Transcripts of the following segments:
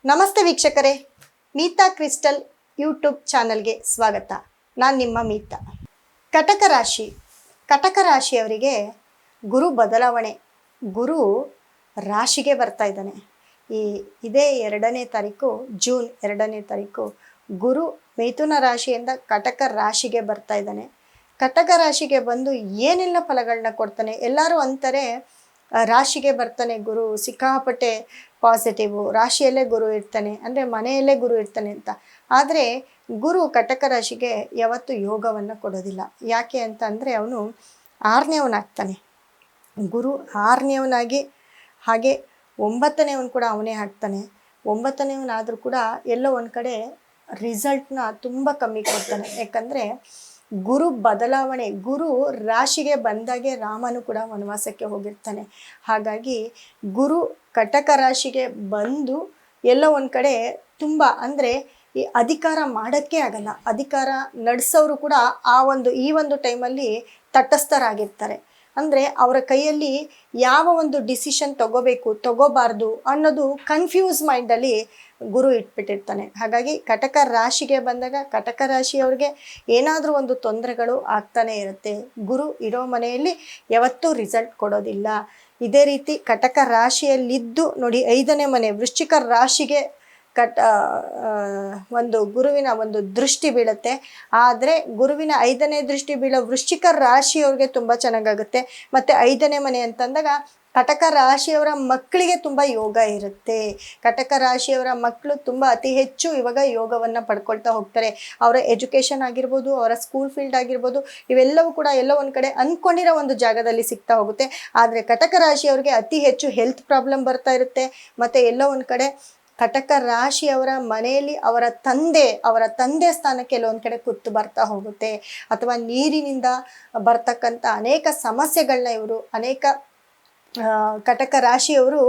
ನಮಸ್ತೆ ವೀಕ್ಷಕರೇ, Meeta crystal YouTube ಚಾನಲ್ಗೆ ಸ್ವಾಗತ. ನಾನು ನಿಮ್ಮ ಮೀತಾ. ಕಟಕ ರಾಶಿಯವರಿಗೆ ಗುರು ಬದಲಾವಣೆ. ಗುರು ರಾಶಿಗೆ ಬರ್ತಾ ಇದ್ದಾನೆ. ಇದೇ 2ನೇ ತಾರೀಕು, ಜೂನ್ 2ನೇ ತಾರೀಕು ಗುರು ಮಿಥುನ ರಾಶಿಯಿಂದ ಕಟಕ ರಾಶಿಗೆ ಬರ್ತಾ ಇದ್ದಾನೆ. ಕಟಕ ರಾಶಿಗೆ ಬಂದು ಏನೆಲ್ಲ ಫಲಗಳನ್ನ ಕೊಡ್ತಾನೆ. ಎಲ್ಲರೂ ಅಂತಾರೆ ರಾಶಿಗೆ ಬರ್ತಾನೆ ಗುರು, ಸಿಕ್ಕಾಪಟ್ಟೆ ಪಾಸಿಟಿವು, ರಾಶಿಯಲ್ಲೇ ಗುರು ಇರ್ತಾನೆ, ಅಂದರೆ ಮನೆಯಲ್ಲೇ ಗುರು ಇರ್ತಾನೆ ಅಂತ. ಆದರೆ ಗುರು ಕಟಕ ರಾಶಿಗೆ ಯಾವತ್ತೂ ಯೋಗವನ್ನು ಕೊಡೋದಿಲ್ಲ. ಯಾಕೆ ಅಂತ ಅಂದರೆ ಅವನು 6ನೇವನಾಗ್ತಾನೆ. ಗುರು 6ನೇವನಾಗಿ ಹಾಗೆ 9ನೇವನು ಕೂಡ ಅವನೇ ಆಗ್ತಾನೆ. 9ನೇವನಾದರೂ ಕೂಡ ಎಲ್ಲೋ ಒಂದು ಕಡೆ ರಿಸಲ್ಟ್ನ ತುಂಬ ಕಮ್ಮಿ ಕೊಡ್ತಾನೆ. ಯಾಕಂದರೆ ಗುರು ಬದಲಾವಣೆ. ಗುರು ರಾಶಿಗೆ ಬಂದಾಗೆ ರಾಮನು ಕೂಡ ವನವಾಸಕ್ಕೆ ಹೋಗಿರ್ತಾನೆ. ಹಾಗಾಗಿ ಗುರು ಕಟಕ ರಾಶಿಗೆ ಬಂದು ಎಲ್ಲೋ ಒಂದು ಕಡೆ ತುಂಬ ಅಂದರೆ ಈ ಅಧಿಕಾರ ಮಾಡೋಕ್ಕೆ ಆಗಲ್ಲ. ಅಧಿಕಾರ ನಡೆಸೋರು ಕೂಡ ಈ ಒಂದು ಟೈಮಲ್ಲಿ ತಟಸ್ಥರಾಗಿರ್ತಾರೆ. ಅಂದರೆ ಅವರ ಕೈಯಲ್ಲಿ ಯಾವ ಒಂದು ಡಿಸಿಷನ್ ತಗೋಬಾರ್ದು ಅನ್ನೋದು ಕನ್ಫ್ಯೂಸ್ ಮೈಂಡಲ್ಲಿ ಗುರು ಇಟ್ಬಿಟ್ಟಿರ್ತಾನೆ. ಹಾಗಾಗಿ ಕಟಕ ರಾಶಿಗೆ ಬಂದಾಗ ಕಟಕ ರಾಶಿಯವ್ರಿಗೆ ಏನಾದರೂ ಒಂದು ತೊಂದರೆಗಳು ಆಗ್ತಾನೆ ಇರುತ್ತೆ. ಗುರು ಇರೋ ಮನೆಯಲ್ಲಿ ಯಾವತ್ತೂ ರಿಸಲ್ಟ್ ಕೊಡೋದಿಲ್ಲ. ಇದೇ ರೀತಿ ಕಟಕ ರಾಶಿಯಲ್ಲಿದ್ದು ನೋಡಿ, 5ನೇ ಮನೆ ವೃಶ್ಚಿಕ ರಾಶಿಗೆ ಒಂದು ಗುರುವಿನ ಒಂದು ದೃಷ್ಟಿ ಬೀಳುತ್ತೆ. ಆದರೆ ಗುರುವಿನ 5ನೇ ದೃಷ್ಟಿ ಬೀಳೋ ವೃಶ್ಚಿಕ ರಾಶಿಯವ್ರಿಗೆ ತುಂಬ ಚೆನ್ನಾಗಾಗುತ್ತೆ. ಮತ್ತು 5ನೇ ಮನೆ ಅಂತಂದಾಗ ಕಟಕ ರಾಶಿಯವರ ಮಕ್ಕಳಿಗೆ ತುಂಬ ಯೋಗ ಇರುತ್ತೆ. ಕಟಕ ರಾಶಿಯವರ ಮಕ್ಕಳು ತುಂಬ ಅತಿ ಹೆಚ್ಚು ಇವಾಗ ಯೋಗವನ್ನು ಪಡ್ಕೊಳ್ತಾ ಹೋಗ್ತಾರೆ. ಅವರ ಎಜುಕೇಷನ್ ಆಗಿರ್ಬೋದು, ಅವರ ಸ್ಕೂಲ್ ಫೀಲ್ಡ್ ಆಗಿರ್ಬೋದು, ಇವೆಲ್ಲವೂ ಕೂಡ ಎಲ್ಲೋ ಒಂದು ಕಡೆ ಅಂದ್ಕೊಂಡಿರೋ ಒಂದು ಜಾಗದಲ್ಲಿ ಸಿಗ್ತಾ ಹೋಗುತ್ತೆ. ಆದರೆ ಕಟಕ ರಾಶಿಯವ್ರಿಗೆ ಅತಿ ಹೆಚ್ಚು ಹೆಲ್ತ್ ಪ್ರಾಬ್ಲಮ್ ಬರ್ತಾ ಇರುತ್ತೆ. ಮತ್ತು ಎಲ್ಲೋ ಒಂದು ಕಡೆ ಕಟಕ ರಾಶಿಯವರ ಮನೆಯಲ್ಲಿ ಅವರ ತಂದೆ ಸ್ಥಾನಕ್ಕೆ ಕೆಲವೊಂದು ಕಡೆ ಕುತ್ತು ಬರ್ತಾ ಹೋಗುತ್ತೆ. ಅಥವಾ ನೀರಿನಿಂದ ಬರ್ತಕ್ಕಂಥ ಅನೇಕ ಸಮಸ್ಯೆಗಳನ್ನ ಅನೇಕ ಕಟಕ ರಾಶಿಯವರು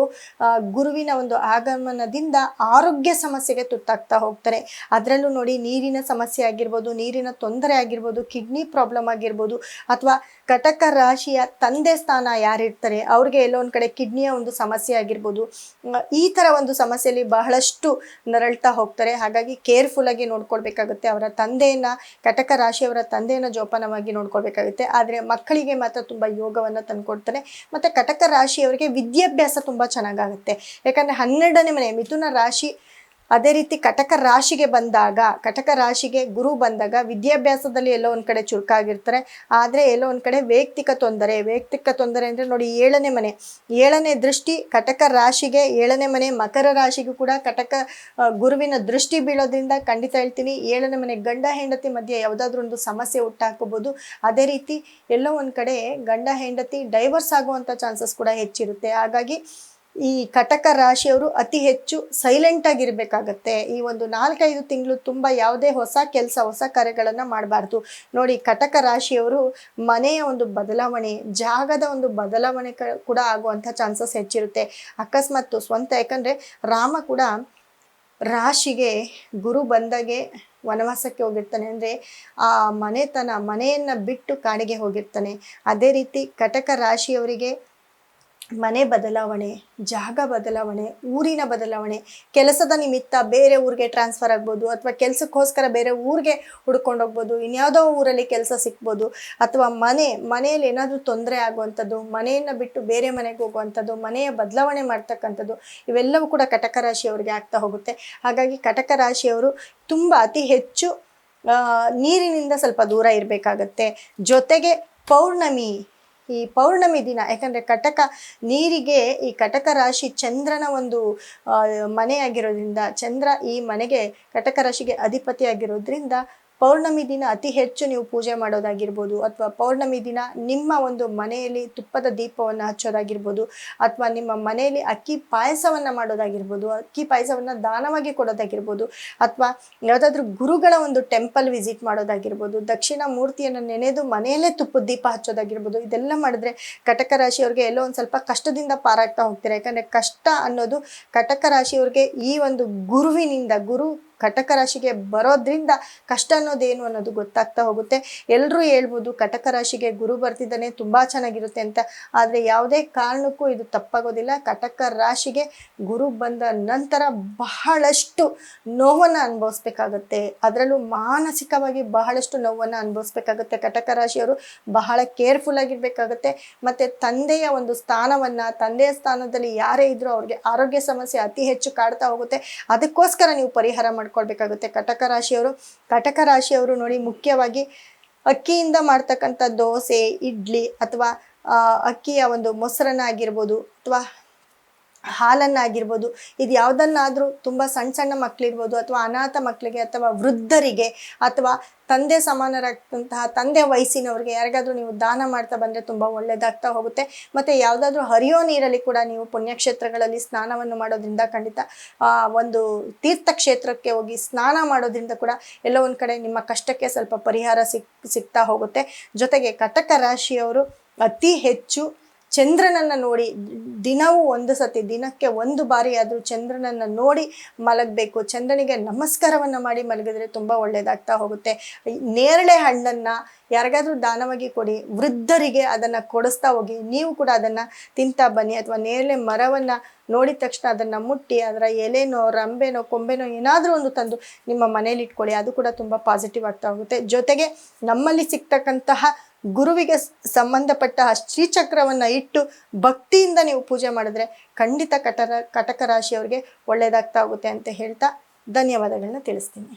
ಗುರುವಿನ ಒಂದು ಆಗಮನದಿಂದ ಆರೋಗ್ಯ ಸಮಸ್ಯೆಗೆ ತುತ್ತಾಗ್ತಾ ಹೋಗ್ತಾರೆ. ಅದರಲ್ಲೂ ನೋಡಿ, ನೀರಿನ ಸಮಸ್ಯೆ ಆಗಿರ್ಬೋದು, ನೀರಿನ ತೊಂದರೆ ಆಗಿರ್ಬೋದು, ಕಿಡ್ನಿ ಪ್ರಾಬ್ಲಮ್ ಆಗಿರ್ಬೋದು, ಅಥವಾ ಕಟಕ ರಾಶಿಯ ತಂದೆ ಸ್ಥಾನ ಯಾರಿರ್ತಾರೆ ಅವ್ರಿಗೆ ಎಲ್ಲೋ ಒಂದು ಕಡೆ ಕಿಡ್ನಿಯ ಒಂದು ಸಮಸ್ಯೆ ಆಗಿರ್ಬೋದು. ಈ ಥರ ಒಂದು ಸಮಸ್ಯೆಯಲ್ಲಿ ಬಹಳಷ್ಟು ನರಳ್ತಾ ಹೋಗ್ತಾರೆ. ಹಾಗಾಗಿ ಕೇರ್ಫುಲ್ಲಾಗಿ ನೋಡ್ಕೊಳ್ಬೇಕಾಗುತ್ತೆ. ಅವರ ತಂದೆಯನ್ನು, ಕಟಕ ರಾಶಿಯವರ ತಂದೆಯನ್ನು ಜೋಪಾನವಾಗಿ ನೋಡ್ಕೊಳ್ಬೇಕಾಗುತ್ತೆ. ಆದರೆ ಮಕ್ಕಳಿಗೆ ಮಾತ್ರ ತುಂಬ ಯೋಗವನ್ನು ತಂದುಕೊಡ್ತಾನೆ. ಮತ್ತು ಕಟಕ ರಾಶಿಯವರಿಗೆ ವಿದ್ಯಾಭ್ಯಾಸ ತುಂಬ ಚೆನ್ನಾಗಾಗುತ್ತೆ. ಯಾಕಂದರೆ 12ನೇ ಮನೆ ಮಿಥುನ ರಾಶಿ. ಅದೇ ರೀತಿ ಕಟಕ ರಾಶಿಗೆ ಗುರು ಬಂದಾಗ ವಿದ್ಯಾಭ್ಯಾಸದಲ್ಲಿ ಎಲ್ಲೋ ಒಂದು ಕಡೆ ಚುರುಕಾಗಿರ್ತಾರೆ. ಆದರೆ ಎಲ್ಲೋ ಒಂದು ಕಡೆ ವೈಯಕ್ತಿಕ ತೊಂದರೆ ಅಂದರೆ ನೋಡಿ, 7ನೇ ದೃಷ್ಟಿ ಕಟಕ ರಾಶಿಗೆ, 7ನೇ ಮನೆ ಮಕರ ರಾಶಿಗೂ ಕೂಡ ಗುರುವಿನ ದೃಷ್ಟಿ ಬೀಳೋದ್ರಿಂದ ಖಂಡಿತ ಹೇಳ್ತೀನಿ 7ನೇ ಮನೆ ಗಂಡ ಹೆಂಡತಿ ಮಧ್ಯೆ ಯಾವುದಾದ್ರೂ ಒಂದು ಸಮಸ್ಯೆ ಹುಟ್ಟಾಕೋಬೋದು. ಅದೇ ರೀತಿ ಎಲ್ಲೋ ಒಂದು ಕಡೆ ಗಂಡ ಹೆಂಡತಿ ಡೈವರ್ಸ್ ಆಗುವಂಥ ಚಾನ್ಸಸ್ ಕೂಡ ಹೆಚ್ಚಿರುತ್ತೆ. ಹಾಗಾಗಿ ಈ ಕಟಕ ರಾಶಿಯವರು ಅತಿ ಹೆಚ್ಚು ಸೈಲೆಂಟ್ ಆಗಿರಬೇಕಾಗತ್ತೆ. ಈ ಒಂದು 4-5 ತಿಂಗಳು ತುಂಬ ಯಾವುದೇ ಹೊಸ ಕಾರ್ಯಗಳನ್ನು ಮಾಡಬಾರ್ದು. ನೋಡಿ, ಕಟಕ ರಾಶಿಯವರು ಮನೆಯ ಒಂದು ಬದಲಾವಣೆ, ಜಾಗದ ಒಂದು ಬದಲಾವಣೆ ಕೂಡ ಆಗುವಂಥ ಚಾನ್ಸಸ್ ಹೆಚ್ಚಿರುತ್ತೆ. ಅಕಸ್ಮಾತ್ ಸ್ವಂತ, ಯಾಕಂದರೆ ರಾಮ ಕೂಡ ರಾಶಿಗೆ ಗುರು ಬಂದಾಗೆ ವನವಾಸಕ್ಕೆ ಹೋಗಿರ್ತಾನೆ. ಅಂದರೆ ಆ ಮನೆಯನ್ನು ಬಿಟ್ಟು ಕಾಡಿಗೆ ಹೋಗಿರ್ತಾನೆ. ಅದೇ ರೀತಿ ಕಟಕ ರಾಶಿಯವರಿಗೆ ಮನೆ ಬದಲಾವಣೆ, ಜಾಗ ಬದಲಾವಣೆ, ಊರಿನ ಬದಲಾವಣೆ, ಕೆಲಸದ ನಿಮಿತ್ತ ಬೇರೆ ಊರಿಗೆ ಟ್ರಾನ್ಸ್ಫರ್ ಆಗ್ಬೋದು, ಅಥವಾ ಕೆಲಸಕ್ಕೋಸ್ಕರ ಬೇರೆ ಊರಿಗೆ ಹುಡ್ಕೊಂಡು ಹೋಗ್ಬೋದು, ಇನ್ಯಾವುದೋ ಊರಲ್ಲಿ ಕೆಲಸ ಸಿಗ್ಬೋದು, ಅಥವಾ ಮನೆಯಲ್ಲಿ ಏನಾದರೂ ತೊಂದರೆ ಆಗುವಂಥದ್ದು, ಮನೆಯನ್ನು ಬಿಟ್ಟು ಬೇರೆ ಮನೆಗೆ ಹೋಗುವಂಥದ್ದು, ಮನೆಯ ಬದಲಾವಣೆ ಮಾಡ್ತಕ್ಕಂಥದ್ದು, ಇವೆಲ್ಲವೂ ಕೂಡ ಕಟಕ ರಾಶಿಯವರಿಗೆ ಆಗ್ತಾ ಹೋಗುತ್ತೆ. ಹಾಗಾಗಿ ಕಟಕ ರಾಶಿಯವರು ತುಂಬ ಅತಿ ಹೆಚ್ಚು ನೀರಿನಿಂದ ಸ್ವಲ್ಪ ದೂರ ಇರಬೇಕಾಗತ್ತೆ. ಜೊತೆಗೆ ಈ ಪೌರ್ಣಮಿ ದಿನ, ಯಾಕಂದರೆ ನೀರಿಗೆ ಈ ಕಟಕ ರಾಶಿ ಚಂದ್ರನ ಒಂದು ಮನೆ ಆಗಿರೋದ್ರಿಂದ, ಚಂದ್ರ ಈ ಮನೆಗೆ ಕಟಕ ರಾಶಿಗೆ ಅಧಿಪತಿ ಆಗಿರೋದ್ರಿಂದ ಪೌರ್ಣಮಿ ದಿನ ಅತಿ ಹೆಚ್ಚು ನೀವು ಪೂಜೆ ಮಾಡೋದಾಗಿರ್ಬೋದು, ಅಥವಾ ಪೌರ್ಣಮಿ ದಿನ ನಿಮ್ಮ ಒಂದು ಮನೆಯಲ್ಲಿ ತುಪ್ಪದ ದೀಪವನ್ನು ಹಚ್ಚೋದಾಗಿರ್ಬೋದು, ಅಥವಾ ನಿಮ್ಮ ಮನೆಯಲ್ಲಿ ಅಕ್ಕಿ ಪಾಯಸವನ್ನು ಮಾಡೋದಾಗಿರ್ಬೋದು, ಅಕ್ಕಿ ಪಾಯಸವನ್ನು ದಾನವಾಗಿ ಕೊಡೋದಾಗಿರ್ಬೋದು, ಅಥವಾ ಯಾವುದಾದ್ರೂ ಗುರುಗಳ ಒಂದು ಟೆಂಪಲ್ ವಿಸಿಟ್ ಮಾಡೋದಾಗಿರ್ಬೋದು, ದಕ್ಷಿಣ ಮೂರ್ತಿಯನ್ನು ನೆನೆದು ಮನೆಯಲ್ಲೇ ತುಪ್ಪದ ದೀಪ ಹಚ್ಚೋದಾಗಿರ್ಬೋದು. ಇದೆಲ್ಲ ಮಾಡಿದ್ರೆ ಕಟಕ ರಾಶಿಯವ್ರಿಗೆ ಎಲ್ಲೋ ಒಂದು ಸ್ವಲ್ಪ ಕಷ್ಟದಿಂದ ಪಾರಾಗ್ತಾ ಹೋಗ್ತಾರೆ. ಯಾಕಂದರೆ ಕಷ್ಟ ಅನ್ನೋದು ಕಟಕ ರಾಶಿಯವ್ರಿಗೆ ಈ ಒಂದು ಗುರು ಕಟಕ ರಾಶಿಗೆ ಬರೋದ್ರಿಂದ ಕಷ್ಟ ಅನ್ನೋದೇನು ಅನ್ನೋದು ಗೊತ್ತಾಗ್ತಾ ಹೋಗುತ್ತೆ. ಎಲ್ಲರೂ ಹೇಳ್ಬೋದು ಕಟಕ ರಾಶಿಗೆ ಗುರು ಬರ್ತಿದ್ದಾನೆ ತುಂಬ ಚೆನ್ನಾಗಿರುತ್ತೆ ಅಂತ, ಆದರೆ ಯಾವುದೇ ಕಾರಣಕ್ಕೂ ಇದು ತಪ್ಪಾಗೋದಿಲ್ಲ. ಕಟಕ ರಾಶಿಗೆ ಗುರು ಬಂದ ನಂತರ ಬಹಳಷ್ಟು ನೋವನ್ನು ಅನುಭವಿಸ್ಬೇಕಾಗತ್ತೆ, ಅದರಲ್ಲೂ ಮಾನಸಿಕವಾಗಿ ಬಹಳಷ್ಟು ನೋವನ್ನು ಅನುಭವಿಸ್ಬೇಕಾಗತ್ತೆ. ಕಟಕ ರಾಶಿಯವರು ಬಹಳ ಕೇರ್ಫುಲ್ ಆಗಿರ್ಬೇಕಾಗತ್ತೆ. ಮತ್ತು ತಂದೆಯ ಒಂದು ಸ್ಥಾನವನ್ನು, ತಂದೆಯ ಸ್ಥಾನದಲ್ಲಿ ಯಾರೇ ಇದ್ರೂ ಅವ್ರಿಗೆ ಆರೋಗ್ಯ ಸಮಸ್ಯೆ ಅತಿ ಹೆಚ್ಚು ಕಾಡ್ತಾ ಹೋಗುತ್ತೆ. ಅದಕ್ಕೋಸ್ಕರ ನೀವು ಪರಿಹಾರ ಮಾಡ್ಕೊಳ್ಬೇಕಾಗುತ್ತೆ. ಕಟಕ ರಾಶಿಯವರು ನೋಡಿ, ಮುಖ್ಯವಾಗಿ ಅಕ್ಕಿಯಿಂದ ಮಾಡ್ತಕ್ಕಂಥ ದೋಸೆ, ಇಡ್ಲಿ ಅಥವಾ ಅಕ್ಕಿಯ ಒಂದು ಮೊಸರನ್ನ ಆಗಿರ್ಬೋದು ಅಥವಾ ಹಾಲನ್ನಾಗಿರ್ಬೋದು, ಇದು ಯಾವುದನ್ನಾದರೂ ತುಂಬ ಸಣ್ಣ ಸಣ್ಣ ಮಕ್ಕಳಿರ್ಬೋದು ಅಥವಾ ಅನಾಥ ಮಕ್ಕಳಿಗೆ ಅಥವಾ ವೃದ್ಧರಿಗೆ ಅಥವಾ ತಂದೆ ಸಮಾನರಾಗ್ತಂತಹ ತಂದೆ ವಯಸ್ಸಿನವ್ರಿಗೆ ಯಾರಿಗಾದ್ರೂ ನೀವು ದಾನ ಮಾಡ್ತಾ ಬಂದರೆ ತುಂಬ ಒಳ್ಳೆಯದಾಗ್ತಾ ಹೋಗುತ್ತೆ. ಮತ್ತು ಯಾವುದಾದ್ರೂ ಹರಿಯೋ ನೀರಲ್ಲಿ ಕೂಡ ನೀವು ಪುಣ್ಯಕ್ಷೇತ್ರಗಳಲ್ಲಿ ಸ್ನಾನವನ್ನು ಮಾಡೋದ್ರಿಂದ, ಖಂಡಿತ ಒಂದು ತೀರ್ಥಕ್ಷೇತ್ರಕ್ಕೆ ಹೋಗಿ ಸ್ನಾನ ಮಾಡೋದ್ರಿಂದ ಕೂಡ ಎಲ್ಲೋ ಒಂದು ಕಡೆ ನಿಮ್ಮ ಕಷ್ಟಕ್ಕೆ ಸ್ವಲ್ಪ ಪರಿಹಾರ ಸಿಗ್ತಾ ಹೋಗುತ್ತೆ. ಜೊತೆಗೆ ಕಟಕ ರಾಶಿಯವರು ಅತಿ ಹೆಚ್ಚು ಚಂದ್ರನನ್ನು ನೋಡಿ, ದಿನವೂ ಒಂದು ಸತಿ, ದಿನಕ್ಕೆ ಒಂದು ಬಾರಿ ಆದರೂ ಚಂದ್ರನನ್ನು ನೋಡಿ ಮಲಗಬೇಕು. ಚಂದ್ರನಿಗೆ ನಮಸ್ಕಾರವನ್ನು ಮಾಡಿ ಮಲಗಿದ್ರೆ ತುಂಬ ಒಳ್ಳೆಯದಾಗ್ತಾ ಹೋಗುತ್ತೆ. ನೇರಳೆ ಹಣ್ಣನ್ನು ಯಾರಿಗಾದ್ರೂ ದಾನವಾಗಿ ಕೊಡಿ, ವೃದ್ಧರಿಗೆ ಅದನ್ನು ಕೊಡಿಸ್ತಾ ಹೋಗಿ. ನೀವು ಕೂಡ ಅದನ್ನು ತಿಂತಾ ಬನ್ನಿ. ಅಥವಾ ನೇರಳೆ ಮರವನ್ನು ನೋಡಿದ ತಕ್ಷಣ ಅದನ್ನು ಮುಟ್ಟಿ ಅದರ ಎಲೆನೋ ರಂಬೆನೋ ಕೊಂಬೆನೋ ಏನಾದರೂ ಒಂದು ತಂದು ನಿಮ್ಮ ಮನೇಲಿ ಇಟ್ಕೊಳ್ಳಿ, ಅದು ಕೂಡ ತುಂಬ ಪಾಸಿಟಿವ್ ಆಗ್ತಾ ಹೋಗುತ್ತೆ. ಜೊತೆಗೆ ನಮ್ಮಲ್ಲಿ ಸಿಗ್ತಕ್ಕಂತಹ ಗುರುವಿಗೆ ಸಂಬಂಧಪಟ್ಟ ಶ್ರೀಚಕ್ರವನ್ನು ಇಟ್ಟು ಭಕ್ತಿಯಿಂದ ನೀವು ಪೂಜೆ ಮಾಡಿದ್ರೆ ಖಂಡಿತ ಕಟಕ ರಾಶಿಯವರಿಗೆ ಒಳ್ಳೆಯದಾಗ್ತಾ ಹೋಗುತ್ತೆ ಅಂತ ಹೇಳ್ತಾ ಧನ್ಯವಾದಗಳನ್ನ ತಿಳಿಸ್ತೀನಿ.